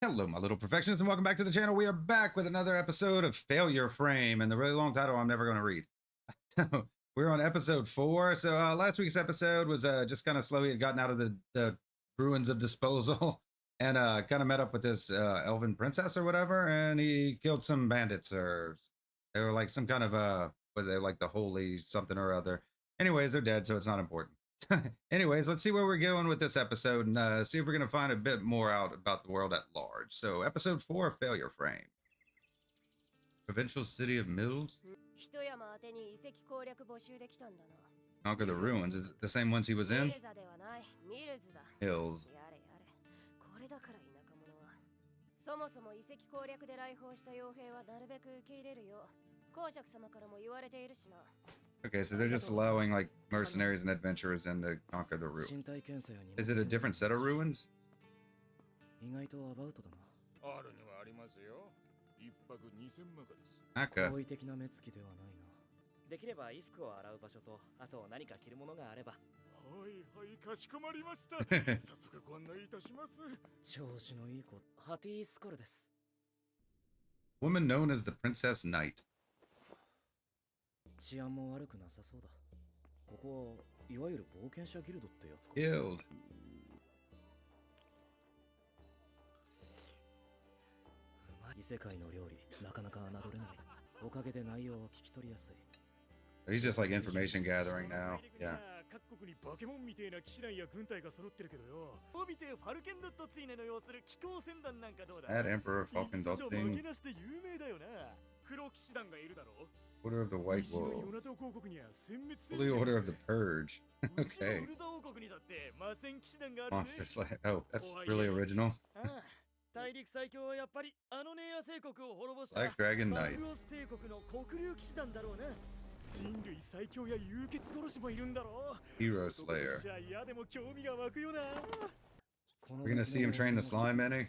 Hello, my little perfectionists, and welcome back to the channel. We are back with another episode of Failure Frame, and the really long title I'm never going to read. We're on episode 4. So last week's episode was just kind of slow. He had gotten out of the ruins of disposal and kind of met up with this elven princess or whatever, and he killed some bandits, or they were like some kind of were they like the holy something or other. Anyways, they're dead, so it's not important. Anyways, let's see where we're going with this episode and see if we're going to find a bit more out about the world at large. So, episode 4, Failure Frame. Provincial city of Mills? Conquer the ruins. Is it the same ones he was in? Hills. Okay, so they're just allowing like mercenaries and adventurers in to conquer the ruins. Is it a different set of ruins? Okay. Woman known as the Princess Knight. 治安も悪くなさそうだ。ここはいわゆる冒険者ギルドってやつか。Guild. 異世界の料理、なかなか侮れない。おかげで内容を聞き取りやすい。He's just like information gathering now. Yeah. 各国にバケモンみたいな騎士団や軍隊が揃ってるけどよ。を見てファルケンドットついねの要する機構戦団なんかどうだ。That Emperor Falcon Dotting. 負けなして有名だよな。黒騎士団がいるだろう。 Order of the White Wolves. Holy Order of the Purge. Okay. Monster Slayer. Oh, that's really original. Black Dragon Knights. Hero Slayer. We're gonna see him train the slime, Annie?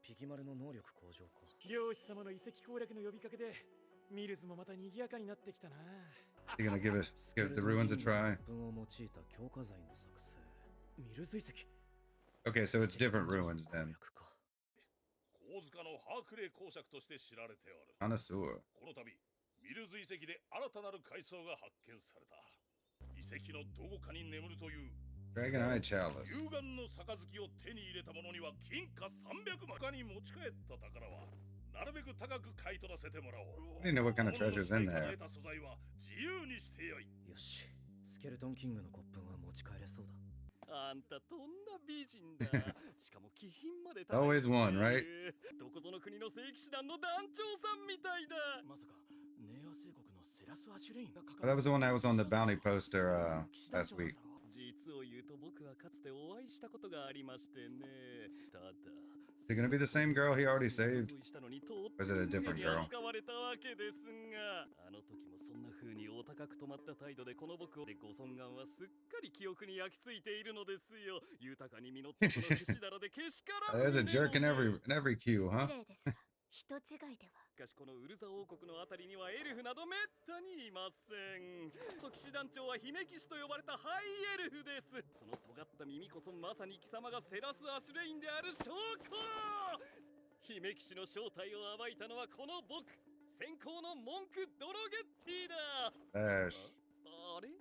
ピギマルの能力向上か。漁師様の遺跡攻略の呼びかけでミルズもまた賑やかになってきたな。You're gonna give the ruins a try. 文を用いた強化剤の作成。ミルズ遺跡。Okay, so it's different ruins then. 構図家のハークレイ公爵として知られておる。Connoisseur. この度ミルズ遺跡で新たなる階層が発見された。遺跡のどこかに眠るという。 Dragon Eye Chalice. 幽眼の杯を手に入れた者には金貨300万に持ち帰った宝はなるべく高く買い取らせてもらおう。I didn't know what kind of treasure's in there. 素材は自由にしてよい。よし、スケルトンキングの骨粉は持ち帰れそうだ。あんたとんだ美人だ。しかも気品まで Always one, right? どこぞの国の聖騎士団の団長さんみたいだ。まさかネア聖国のセラス・アシュレインが That was the one that was on the bounty poster last week. 実を言うと僕はかつてお会いしたことがありましてね。ただ Is it gonna be the same girl he already saved? Or is it a different girl? 使われたわけですが、あの時もそんな風にお高く止まった態度でこの僕をでご尊顔はすっかり記憶に焼き付いているのですよ。豊かに実ったこの騎士だらでけしから There's a jerk in every queue, huh? 人違いでは。しかしこのウルザ王国のあたりにはエルフなどめったにいません。騎士団長は姫騎士と呼ばれたハイエルフです。その尖った耳こそまさに貴様がセラス・アシュレインである証拠。姫騎士の正体を暴いたのはこの僕、先行の文句ドロゲッティだ。Ash. あれ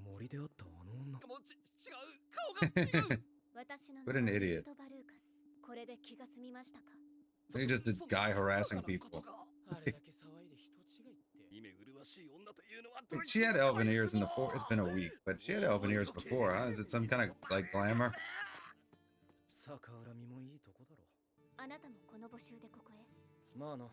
森であったあの女。もう違う、顔が違う。私の What an 名は idiot. ミストバルーカス。これで気が済みましたか。 So he just a guy harassing people. She had elven ears in the It's been a week, but she had elven ears before, huh? Is it some kind of like glamour? 逆恨みもいいとこだろ。あなたもこの募集でここへ。まあな。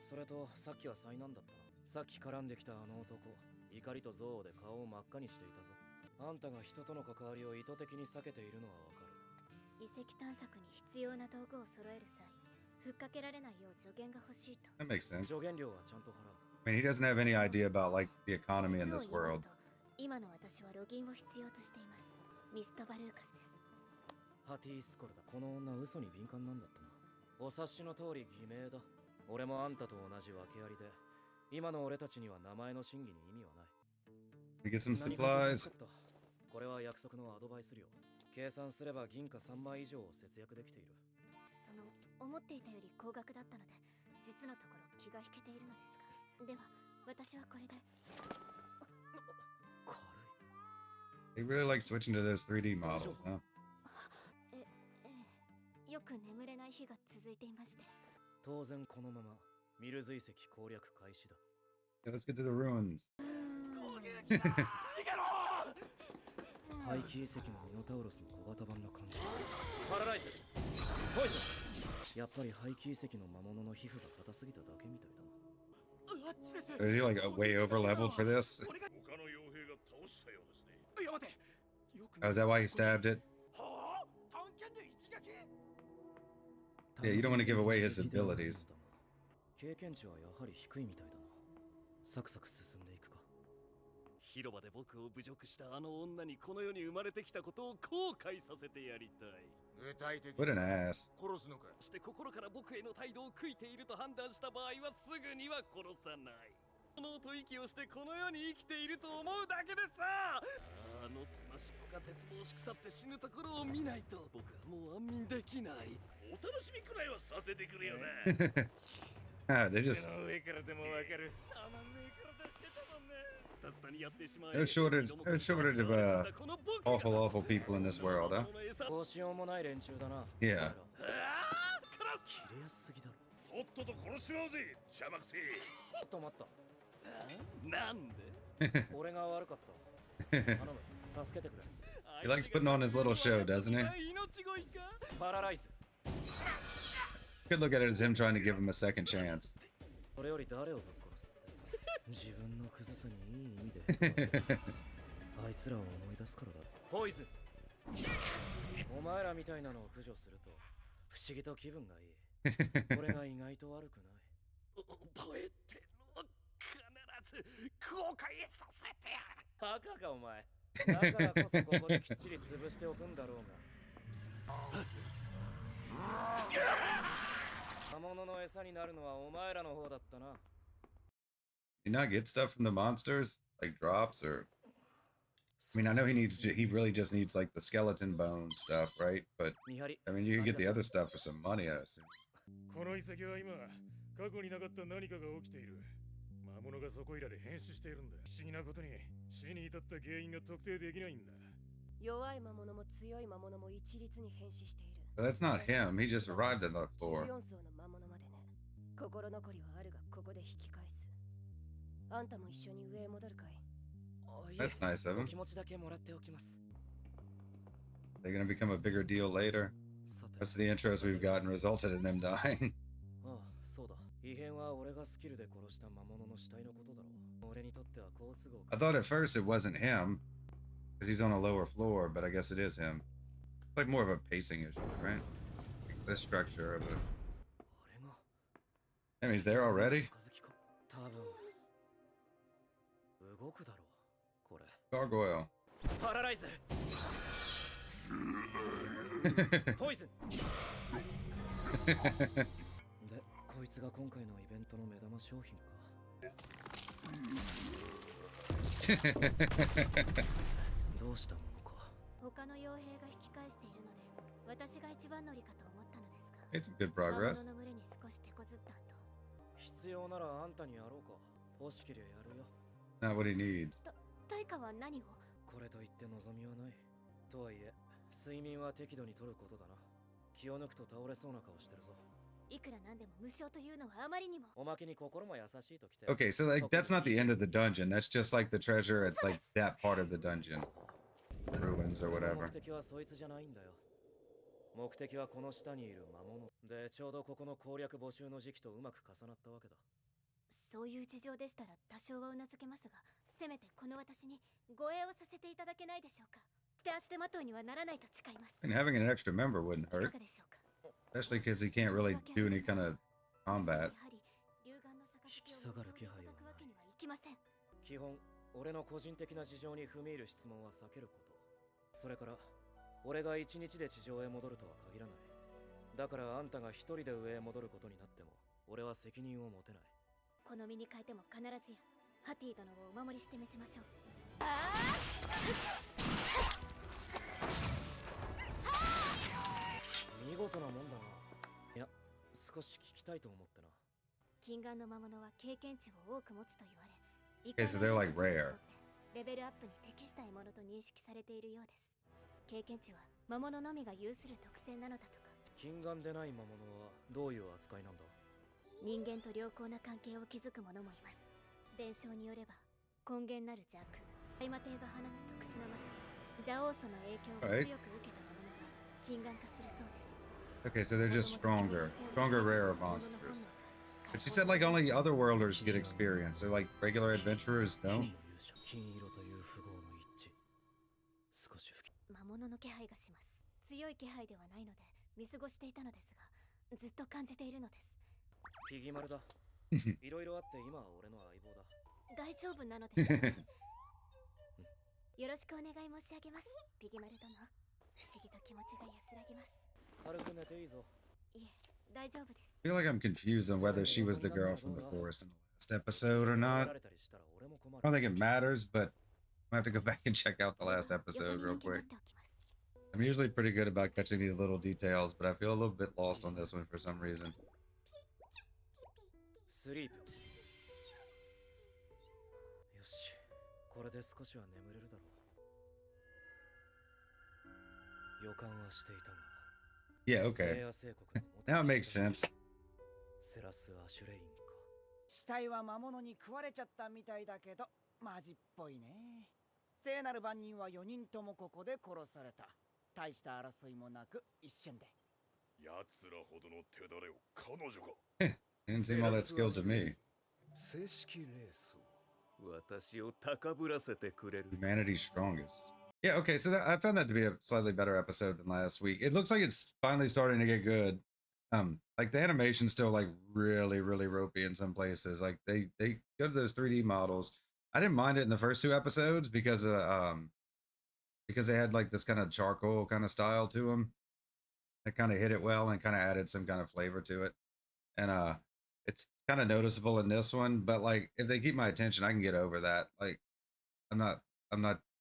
それとさっきは災難だったな。さっき絡んできたあの男、怒りと憎悪で顔を真っ赤にしていたぞ。あんたが人との関わりを意図的に避けているのはわかる。遺跡探索に必要な道具を揃える際、ふっかけられないよう助言が欲しいと。 That makes sense. 助言料はちゃんと払う。I mean, he doesn't have any idea about like the economy in this world. 今の私はロギンを必要としています。ミストバルーカスです。ハティスコルだ。この女嘘に敏感なんだったな。お察しの通り偽名だ。俺もあんたと同じ訳ありで、今の俺たちには名前の真偽に意味はない。We get some supplies. これは約束のアドバイス料。計算すれば銀貨3枚以上を節約できている。その思っていたより高額だったので実のところ気が引けているのですが、では私はこれで。They really like switching to those 3D models, huh? ええ、よく眠れない日が続いていまして。当然このままミルズ遺跡攻略開始だ。Yeah, let's get to the ruins. 廃棄遺跡のミノタウロスの小型版な感じ。パラライズ、ポイズン。やっぱり廃棄遺跡の魔物の皮膚が硬すぎただけみたいだな。Is he like way over leveled for this? 他の傭兵が倒したようですね。や待て。 Oh, is that why he stabbed it? Yeah, you don't want to give away his abilities. 経験値はやはり低いみたいだな。サクサク進んでいくか。広場で僕を侮辱したあの女にこの世に生まれてきたことを後悔させてやりたい。具体的に What an ass. 殺すのか。して心から僕への態度を悔いていると判断した場合はすぐには殺さない。脳と息をしてこの世に生きていると思うだけでさ。あのスマシコが絶望し腐って死ぬところを見ないと僕はもう安眠できない。お楽しみくらいはさせてくれよな。They just 上からでもわかる。あの上から出してたもんね。スタスタにやってしまえ。 no shortage of awful, awful people in this world, huh? どうしようもない連中だな。Yeah. 切れやすすぎだろ。とっとと殺しまうぜ、邪魔くせえ。止まった。なんで俺が悪かった。頼む、助けてくれ。 He likes putting on his little show, doesn't he? パラライズ。 Could look at it as him trying to give him a second chance. それより誰をぶっ殺すって。自分のクズさにいい意味で。あいつらを思い出すからだ。ポイズン。お前らみたいなのを駆除すると不思議と気分がいい。これが意外と悪くない。覚えてろ。必ず後悔させてやる。バカかお前。だからこそここできっちり潰しておくんだろうが。魔物の餌になるのはお前らの方だったな。Do you not get stuff from the monsters? Like drops or... I mean, I know he really just needs like the skeleton bone stuff, right? But, I mean, you can get the other stuff for some money, I assume. この遺跡は今、過去になかった何かが起きている。魔物がそこいらで変死しているんだ。不思議なことに死に至った原因が特定できないんだ。弱い魔物も強い魔物も一律に変死している。 But that's not him. He just arrived on the floor. 14層の魔物までね。心残りはあるがここで引き返す。あんたも一緒に上へ戻るかい？ That's nice of him. 気持ちだけもらっておきます。 They're gonna become a bigger deal later. Most of the intros we've gotten resulted in them dying. ああ、そうだ。異変は俺がスキルで殺した魔物の死体のことだろう。俺にとっては好都合か。 I thought at first it wasn't him, because he's on a lower floor, but I guess it is him. It's like more of a pacing issue, right? The structure of it. 俺が I mean, he's there already? 多分動くだろう。これ。 Gargoyle. パラライズ。ポイズン。で、こいつが今回のイベントの目玉商品か。どうしたものか。他の傭兵が引き返しているので、私が一番乗りかと思ったのですが。 Made some good progress. 魔物の群れに少し手こずった後。必要ならあんたにやろうか。欲しけりゃやるよ。Not what he needs. 対価は何を？これといって望みはない。とはいえ、睡眠は適度に取ることだな。気を抜くと倒れそうな顔してるぞ。いくらなんでも無償というのはあまりにも。おまけに心も優しいときて。 Okay, so like that's not the end of the dungeon. That's just like the treasure at like that part of the dungeon. Ruins or whatever. 目的はそいつじゃないんだよ。目的はこの下にいる魔物で、ちょうどここの攻略募集の時期とうまく重なったわけだ。そういう事情でしたら多少はうなずけますが、せめてこの私に護衛をさせていただけないでしょうか。して足手まといにはならないと誓います。 And having an extra member wouldn't いか hurt, がでしょうか。 especially because he can't really do any kind of combat. 引き下がる気配はない。基本、俺の個人的な事情に踏み入る質問は避けること。それから、俺が一日で地上へ戻るとは限らない。だからあんたが一人で上へ戻ることになっても、俺は責任を持てない。好みに変えても必ずやハティ殿をお守りしてみせましょう。事なもんだな。いや、少し聞きたいと思ってな。禁眼の魔物は経験値を多く持つと言われ、 Okay, so they're like rare. レベルアップに適した獲物と認識されているようです。経験値は魔物のみが有する特性なのだとか。禁眼でない魔物はどういう扱いなんだ？人間と良好な関係を築く者もいます。伝承によれば根源なる邪空、大魔帝が放つ特殊な魔素、邪王祖の影響を強く受けた魔物が禁眼化するそうです。 Okay, so they're just stronger, rare monsters. But you said like only otherworlders get experience. So like regular adventurers don't. 金色という符号の一致。少し魔物の気配がします。強い気配ではないので見過ごしていたのですが、ずっと感じているのです。ピギマルだ。いろいろあって今は俺の相棒だ。大丈夫なのですか？よろしくお願い申し上げます、ピギマル殿。不思議と気持ちが安らぎます。軽く寝ていいぞ。いえ、大丈夫です。I feel like I'm confused on whether she was the girl from the forest in the last episode or not. I don't think it matters, but I have to go back and check out the last episode real quick. I'm usually pretty good about catching these little details, but I feel a little bit lost on this one for some reason. スリープ。よし、これで少しは眠れるだろう。予感はしていたが。Yeah, okay. Now it makes sense. セラス・アシュレインか。死体は魔物に食われちゃったみたいだけど、マジっぽいね。聖なる番人は4人ともここで殺された。大した争いもなく一瞬で。奴らほどの手だれを彼女が。Didn't seem all that skilled to me. 正式レースを私を高ぶらせてくれる。 Humanity's strongest. Yeah, okay, so I found that to be a slightly better episode than last week. It looks like it's finally starting to get good. Like the animation's still like really ropey in some places. Like they go to those 3D models. I didn't mind it in the first two episodes because they had like this kind of charcoal kind of style to them. That kind of hit it well and kind of added some kind of flavor to it. And it's kind of noticeable in this one, but like if they keep my attention, I can get over that. Like I'm not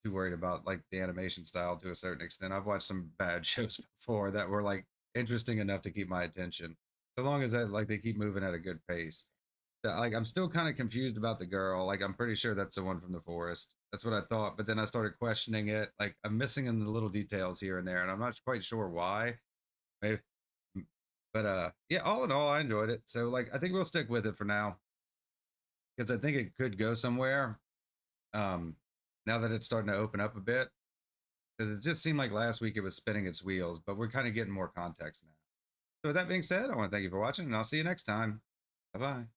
too worried about like the animation style to a certain extent. I've watched some bad shows before that were like interesting enough to keep my attention, so long as that like they keep moving at a good pace. Like I'm still kind of confused about the girl. Like I'm pretty sure that's the one from the forest. That's what I thought, but then I started questioning it. Like I'm missing in the little details here and there, and I'm not quite sure why. Maybe, but yeah, all in all, I enjoyed it. So like I think we'll stick with it for now because I think it could go somewhere. Now that it's starting to open up a bit, because it just seemed like last week it was spinning its wheels, but we're kind of getting more context now. So with that being said, I want to thank you for watching, and I'll see you next time. Bye bye.